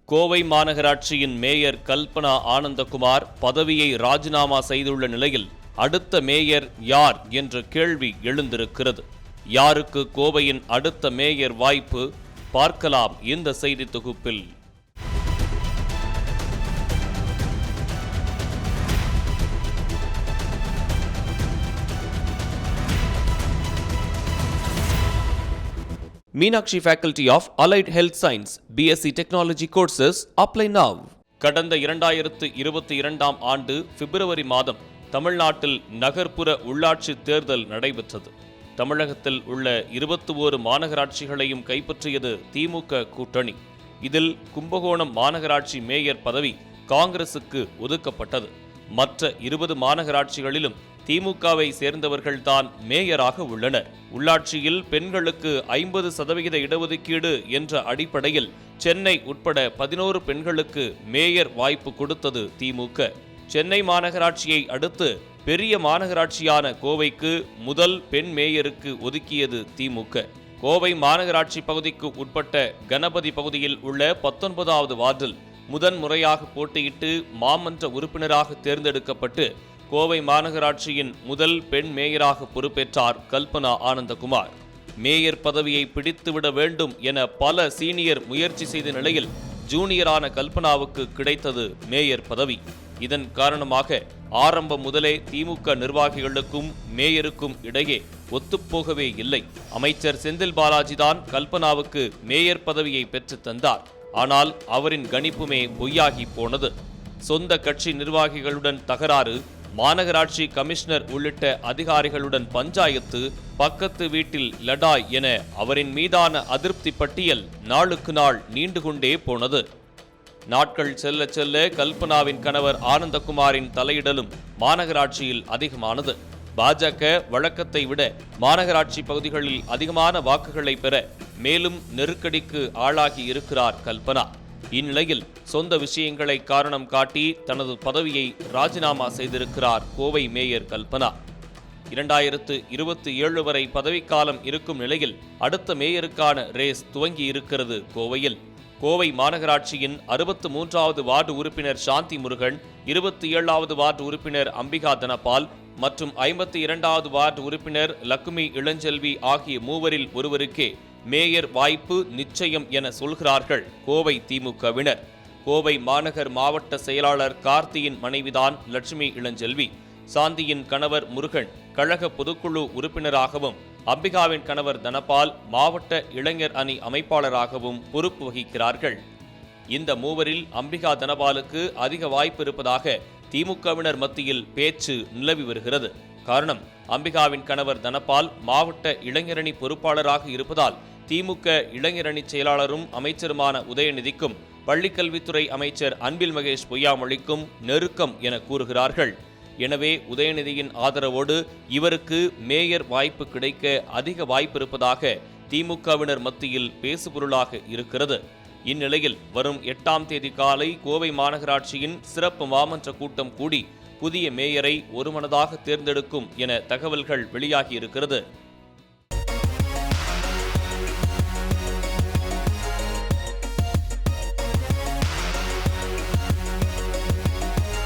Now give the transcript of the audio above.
கோவை மாநகராட்சியின் மேயர் கல்பனா ஆனந்தகுமார் பதவியை ராஜினாமா செய்துள்ள நிலையில் அடுத்த மேயர் யார் என்ற கேள்வி எழுந்திருக்கிறது. யாருக்கு கோவையின் அடுத்த மேயர் வாய்ப்பு? பார்க்கலாம் இந்த செய்தி தொகுப்பில். Meenakshi Faculty of Allied Health Science, BSc Technology courses apply now. கடந்த 2022 ஆண்டு பிப்ரவரி மாதம் தமிழ்நாட்டில் நகர்ப்புற உள்ளாட்சி தேர்தல் நடைபெற்றது. தமிழகத்தில் உள்ள 21 மாநகராட்சிகளையும் கைப்பற்றியது திமுக கூட்டணி. இதில் கும்பகோணம் மாநகராட்சி மேயர் பதவி காங்கிரசுக்கு ஒதுக்கப்பட்டது. மற்ற 20 மாநகராட்சிகளிலும் திமுகவை சேர்ந்தவர்கள்தான் மேயராக உள்ளனர். உள்ளாட்சியில் பெண்களுக்கு 50% இடஒதுக்கீடு என்ற அடிப்படையில் சென்னை உட்பட 11 பெண்களுக்கு மேயர் வாய்ப்பு கொடுத்தது திமுக. சென்னை மாநகராட்சியை அடுத்து பெரிய மாநகராட்சியான கோவைக்கு முதல் பெண் மேயருக்கு ஒதுக்கியது திமுக. கோவை மாநகராட்சி பகுதிக்கு உட்பட்ட கணபதி பகுதியில் உள்ள 19வது வார்டில் முதன்முறையாக போட்டியிட்டு மாமன்ற உறுப்பினராக தேர்ந்தெடுக்கப்பட்டு கோவை மாநகராட்சியின் முதல் பெண் மேயராக பொறுப்பேற்றார் கல்பனா ஆனந்தகுமார். மேயர் பதவியை பிடித்துவிட வேண்டும் என பல சீனியர் முயற்சி செய்த நிலையில் ஜூனியரான கல்பனாவுக்கு கிடைத்தது மேயர் பதவி. இதன் காரணமாக ஆரம்பம் முதலே திமுக நிர்வாகிகளுக்கும் மேயருக்கும் இடையே ஒத்துப்போகவே இல்லை. அமைச்சர் செந்தில் பாலாஜிதான் கல்பனாவுக்கு மேயர் பதவியை பெற்று தந்தார். ஆனால் அவரின் கணிப்புமே பொய்யாகி போனது. சொந்த கட்சி நிர்வாகிகளுடன் தகராறு, மாநகராட்சி கமிஷனர் உள்ளிட்ட அதிகாரிகளுடன் பஞ்சாயத்து, பக்கத்து வீட்டில் லடாய் என அவரின் மீதான அதிருப்தி பட்டியல் நாளுக்கு நாள் நீண்டு கொண்டே போனது. நாட்கள் செல்ல செல்ல கல்பனாவின் கணவர் ஆனந்தகுமாரின் தலையிடலும் மாநகராட்சியில் அதிகமானது. பாஜக வழக்கத்தை விட மாநகராட்சி பகுதிகளில் அதிகமான வாக்குகளை பெற மேலும் நெருக்கடிக்கு ஆளாகி இருக்கிறார் கல்பனா. இந்நிலையில் சொந்த விஷயங்களை காரணம் காட்டி தனது பதவியை ராஜினாமா செய்திருக்கிறார் கோவை மேயர் கல்பனா. 2027 வரை பதவிக்காலம் இருக்கும் நிலையில் அடுத்த மேயருக்கான ரேஸ் துவங்கி இருக்கிறது கோவையில். கோவை மாநகராட்சியின் 63வது வார்டு உறுப்பினர் சாந்தி முருகன், 27வது வார்டு உறுப்பினர் அம்பிகா தனபால் மற்றும் 52வது வார்டு உறுப்பினர் லக்குமி இளஞ்செல்வி ஆகிய மூவரில் ஒருவருக்கே மேயர் வாய்ப்பு நிச்சயம் என சொல்கிறார்கள் கோவை திமுகவினர். கோவை மாநகர் மாவட்ட செயலாளர் கார்த்தியின் மனைவிதான் லட்சுமி இளஞ்செல்வி. சாந்தியின் கணவர் முருகன் கழக பொதுக்குழு உறுப்பினராகவும், அம்பிகாவின் கணவர் தனபால் மாவட்ட இளைஞர் அணி அமைப்பாளராகவும் பொறுப்பு வகிக்கிறார்கள். இந்த மூவரில் அம்பிகா தனபாலுக்கு அதிக வாய்ப்பு இருப்பதாக திமுகவினர் மத்தியில் பேச்சு நிலவி வருகிறது. காரணம், அம்பிகாவின் கணவர் தனபால் மாவட்ட இளைஞரணி பொறுப்பாளராக இருப்பதால் திமுக இளைஞரணி செயலாளரும் அமைச்சருமான உதயநிதிக்கும் பள்ளிக்கல்வித்துறை அமைச்சர் அன்பில் மகேஷ் பொய்யாமொழிக்கும் நெருக்கம் என கூறுகிறார்கள். எனவே உதயநிதியின் ஆதரவோடு இவருக்கு மேயர் வாய்ப்பு கிடைக்க அதிக வாய்ப்பு இருப்பதாக திமுகவினர் மத்தியில் பேசுபொருளாக இருக்கிறது. இந்நிலையில் வரும் 8ஆம் தேதி காலை கோவை மாநகராட்சியின் சிறப்பு மாமன்ற கூட்டம் கூடி புதிய மேயரை ஒருமனதாக தேர்ந்தெடுக்கும் என தகவல்கள் வெளியாகி இருக்கிறது.